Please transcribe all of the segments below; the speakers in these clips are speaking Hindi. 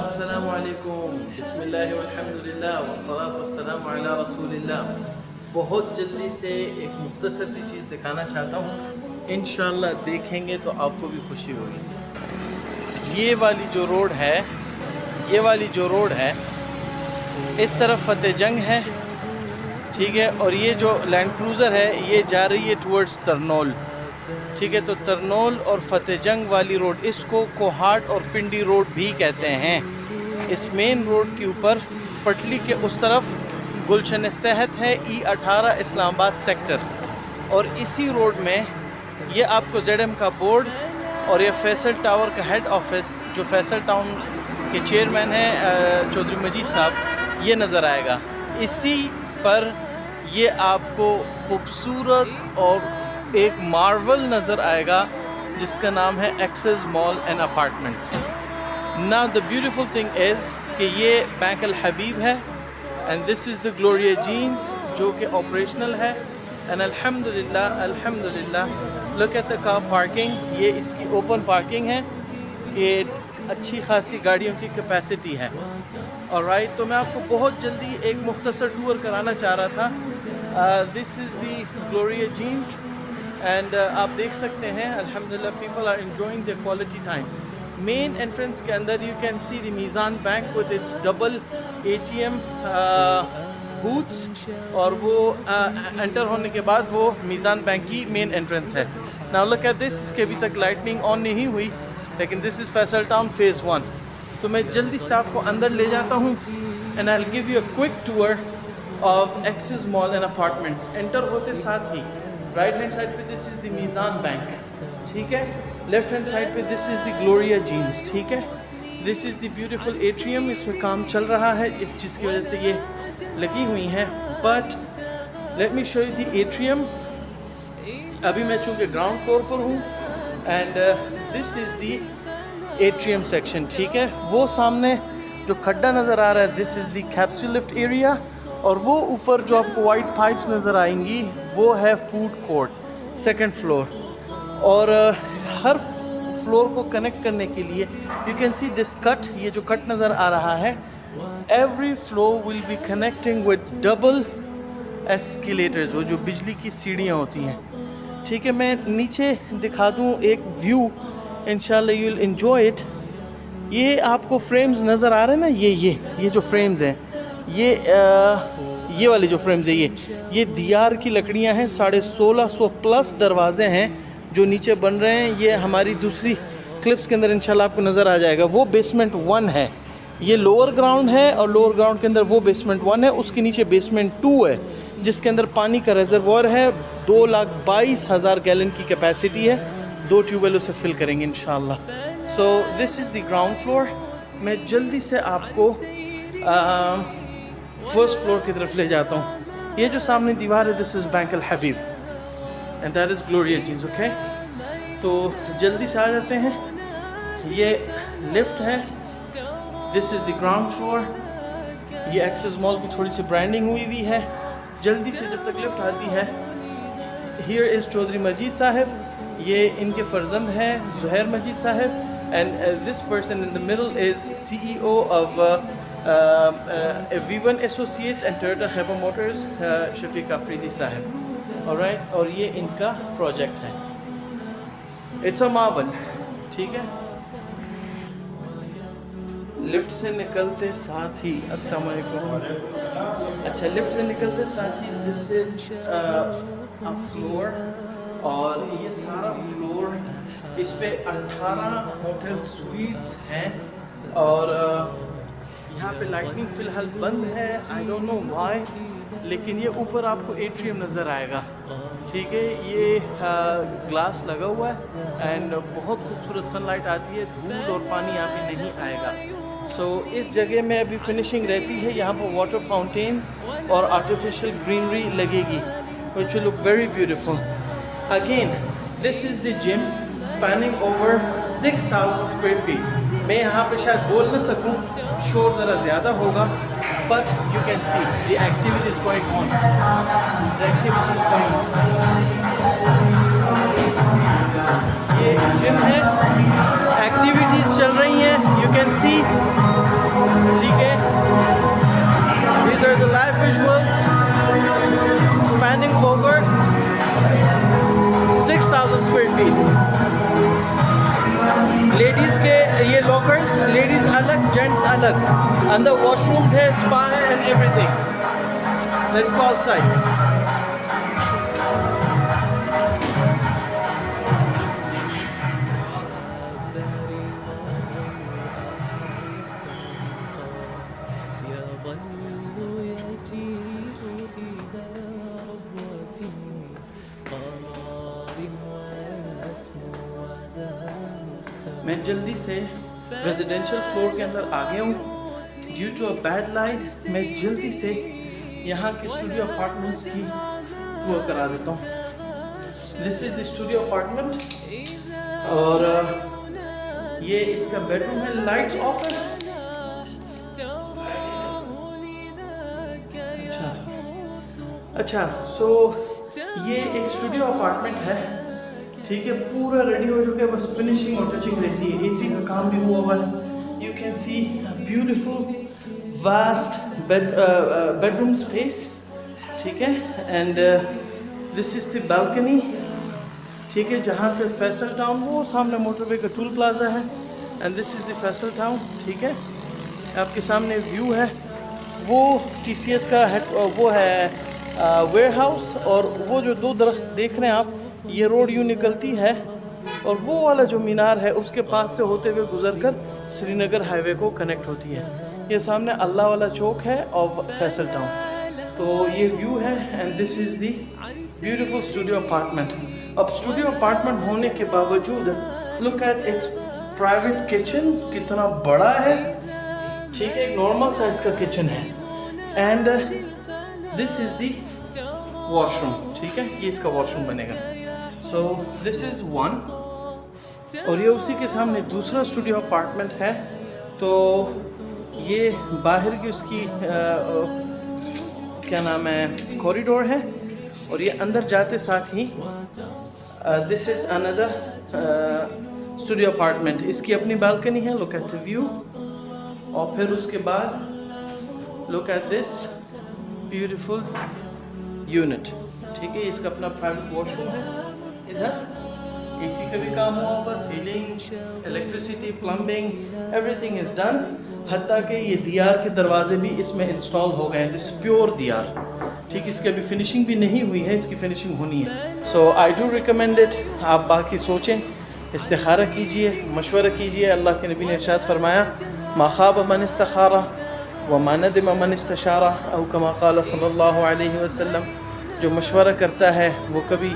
अस्सलामु अलैकुम, बिस्मिल्लाह वल्हम्दुलिल्लाह वस्सलातु वस्सलामु अला रसूलिल्लाह। बहुत जल्दी से एक मुख्तसर सी चीज़ दिखाना चाहता हूँ, इंशाअल्लाह देखेंगे तो आपको भी खुशी होगी। ये वाली जो रोड है इस तरफ फतेह जंग है, ठीक है, और ये जो लैंड क्रूज़र है ये जा रही है टुवर्ड्स तरनोल, ठीक है। तो तरनोल और फतेह जंग वाली रोड, इसको कोहाट और पिंडी रोड भी कहते हैं। इस मेन रोड के ऊपर पटली के उस तरफ गुलशन सेहत है, E18 इस्लामाबाद सेक्टर, और इसी रोड में ये आपको ZM का बोर्ड और ये फैसल टावर का हेड ऑफिस, जो फैसल टाउन के चेयरमैन हैं चौधरी मजीद साहब, ये नज़र आएगा। इसी पर ये आपको खूबसूरत और एक मार्वल नज़र आएगा जिसका नाम है Axis mall and apartments. Now the beautiful thing is कि ये बैंक अल हबीब है and this is the Gloria Jeans जो कि ऑपरेशनल है। एंड अल्हम्दुलिल्लाह look at the car parking, ये इसकी ओपन पार्किंग है, ये अच्छी खासी गाड़ियों की कैपेसिटी है। ऑलराइट, तो मैं आपको बहुत जल्दी एक मुख्तसर टूर कराना चाह रहा था। This is the Gloria Jeans and आप देख सकते हैं अल्हम्दुलिल्लाह people are enjoying the quality time. Main entrance के अंदर you can see the Meezan Bank with its double ATM booths, और वो एंटर होने के बाद वो मीज़ान बैंक की मेन एंट्रेंस है। नाउ लुक एट दिस, इसके अभी तक लाइटनिंग ऑन नहीं हुई, लेकिन this is Faisal Town phase 1। तो मैं जल्दी से आपको अंदर ले जाता हूँ and I will give you a quick tour of Axis mall and apartments. Enter होते साथ ही राइट हैंड साइड पे this is the Meezan bank, ठीक है। लेफ्ट हैंड साइड पे this is the Gloria Jeans, ठीक है। This is the beautiful atrium, इसमें काम चल रहा है इस चीज़ की वजह से ये लगी हुई हैं। But let me show you the atrium. अभी मैं चूँकि ग्राउंड फ्लोर पर हूँ and this is the atrium section, ठीक है। वो सामने जो खड्डा नज़र आ रहा है this is the capsule lift area, और वो ऊपर जो आपको वाइट पाइप्स नज़र आएंगी वो है फूड कोर्ट, सेकंड फ्लोर। और हर फ्लोर को कनेक्ट करने के लिए you can see this cut, ये जो कट नज़र आ रहा है, every floor will be connecting with double escalators, वो जो बिजली की सीढ़ियाँ होती हैं, ठीक है। मैं नीचे दिखा दूँ एक व्यू, इंशाल्लाह यू विल एंजॉय इट। ये आपको फ्रेम्स नज़र आ रहे हैं ना, ये जो फ्रेम्स हैं, ये वाले जो फ्रेम्स है, ये दियार की लकड़ियां हैं। 1650 प्लस दरवाजे हैं जो नीचे बन रहे हैं। ये हमारी दूसरी क्लिप्स के अंदर इंशाल्लाह आपको नज़र आ जाएगा। वो बेसमेंट 1 है, ये लोअर ग्राउंड है, और लोअर ग्राउंड के अंदर वो बेसमेंट 1 है, उसके नीचे बेसमेंट 2 है जिसके अंदर पानी का रिजर्वॉर है। 2,22,000 गैलन की कैपेसिटी है, 2 ट्यूबवेल उसे फिल करेंगे इंशाल्लाह। So this is the ground floor. मैं जल्दी से आपको फर्स्ट फ्लोर की तरफ ले जाता हूँ। ये जो सामने दीवार है this is bank Al Habib and that is Gloria चीज़, ओके। तो जल्दी से आ जाते हैं। ये लिफ्ट है, this is the ground floor. ये एक्सेस मॉल की थोड़ी सी ब्रांडिंग हुई हुई है। जल्दी से जब तक लिफ्ट आती है, हियर इज़ चौधरी मजीद साहब, ये इनके फर्जंद हैं Zuhair Majeed sahab, and this person in the middle is CEO ऑफ V1 Associates and Toyota Khaibar Motors, Shafiq Afridi sahab, alright. और ये इनका प्रोजेक्ट है, इट्स अ मार्वल, ठीक है। लिफ्ट से निकलते साथ ही अस्सलाम वालेकुम, अच्छा, लिफ्ट से निकलते साथ ही दिस इज़ अ फ्लोर, और ये सारा फ्लोर, इस पे 18 होटल स्वीट्स हैं, और यहाँ पे लाइटनिंग फ़िलहाल बंद है, आई डोंट नो व्हाई, लेकिन ये ऊपर आपको एट्रियम नज़र आएगा, ठीक है। ये ग्लास लगा हुआ है एंड बहुत खूबसूरत सनलाइट आती है, धूल और पानी यहाँ पे नहीं आएगा। सो इस जगह में अभी फिनिशिंग रहती है, यहाँ पर वाटर फाउंटेन्स और आर्टिफिशियल ग्रीनरी लगेगी, which will look very beautiful. Again this is the gym spanning over 6,000 square feet. मैं यहाँ पे शायद बोल ना सकूँ, शोर ज़रा ज़्यादा होगा, but you can see the activity is going on. The activity is going on. feet. Ladies के ये लॉकर्स, लेडीज़ अलग, जेंट्स अलग. अंदर वॉशरूम्स है, स्पा है and everything. Let's go outside. मैं जल्दी से रेजिडेंशियल फ्लोर के अंदर आ गया हूँ. Due to a bad light मैं जल्दी से यहाँ के स्टूडियो अपार्टमेंट्स की टूर करा देता हूँ. This is the studio apartment और ये इसका बेडरूम है. लाइट्स ऑफ है. अच्छा सो ये एक स्टूडियो अपार्टमेंट है. ठीक है, पूरा रेडी हो चुका है, बस फिनिशिंग और टचिंग रहती है. एसी का काम भी हुआ हुआ है. You can C beautiful vast bedroom space. ठीक है, and this is the balcony. ठीक है, जहाँ से फैसल टाउन, वो सामने मोटरवे का टूल प्लाजा है. And this is the Faisal town. ठीक है, आपके सामने व्यू है. वो TCS का वो है वेयर हाउस. और वो जो दो दरख्त देख रहे हैं आप, ये रोड यूँ निकलती है और वो वाला जो मीनार है उसके पास से होते हुए गुजरकर श्रीनगर हाईवे को कनेक्ट होती है. ये सामने अल्लाह वाला चौक है और फैसल टाउन. तो ये व्यू है. And this is the beautiful studio apartment. अब स्टूडियो अपार्टमेंट होने के बावजूद look at its private kitchen, कितना बड़ा है. ठीक है, एक नॉर्मल साइज का किचन है. And this is the washroom. ठीक है, ये इसका वॉशरूम बनेगा. So this is one. और ये उसी के सामने दूसरा स्टूडियो अपार्टमेंट है. तो ये बाहर की उसकी क्या नाम है, कॉरिडोर है. और ये अंदर जाते साथ ही this is another studio apartment. इसकी अपनी बालकनी है. Look at the view. और फिर उसके बाद look at this beautiful unit. ठीक है, इसका अपना प्राइवेट वॉशरूम है. इधर एसी का भी काम हुआ होगा. Ceiling, electricity, plumbing, everything is done. हत्ता कि ये दीवार के दरवाजे भी इसमें इंस्टॉल हो गए हैं. दिस प्योर दीवार. ठीक, इसकी अभी फिनिशिंग भी नहीं हुई है, इसकी फिनिशिंग होनी है. सो आई डू रिकमेंड इट. आप बाकी सोचें, इस्तिखारा कीजिए, मशवरा कीजिए. अल्लाह के नबी ने इरशाद फरमाया, मा खाब मन इस्तखारा व मा नदिम मन इस्तशारा औ कमा क़ाल सल्लल्लाहु अलैहि वसल्लम. जो मशवरा करता है वो कभी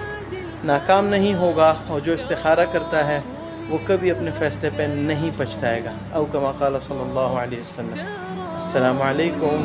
नाकाम नहीं होगा, और जो इस्तिखारा करता है वो कभी अपने फ़ैसले पे नहीं पछताएगा. औ कमा क़ाल सल्लल्लाहु अलैहि वसल्लम. अस्सलामु अलैकुम.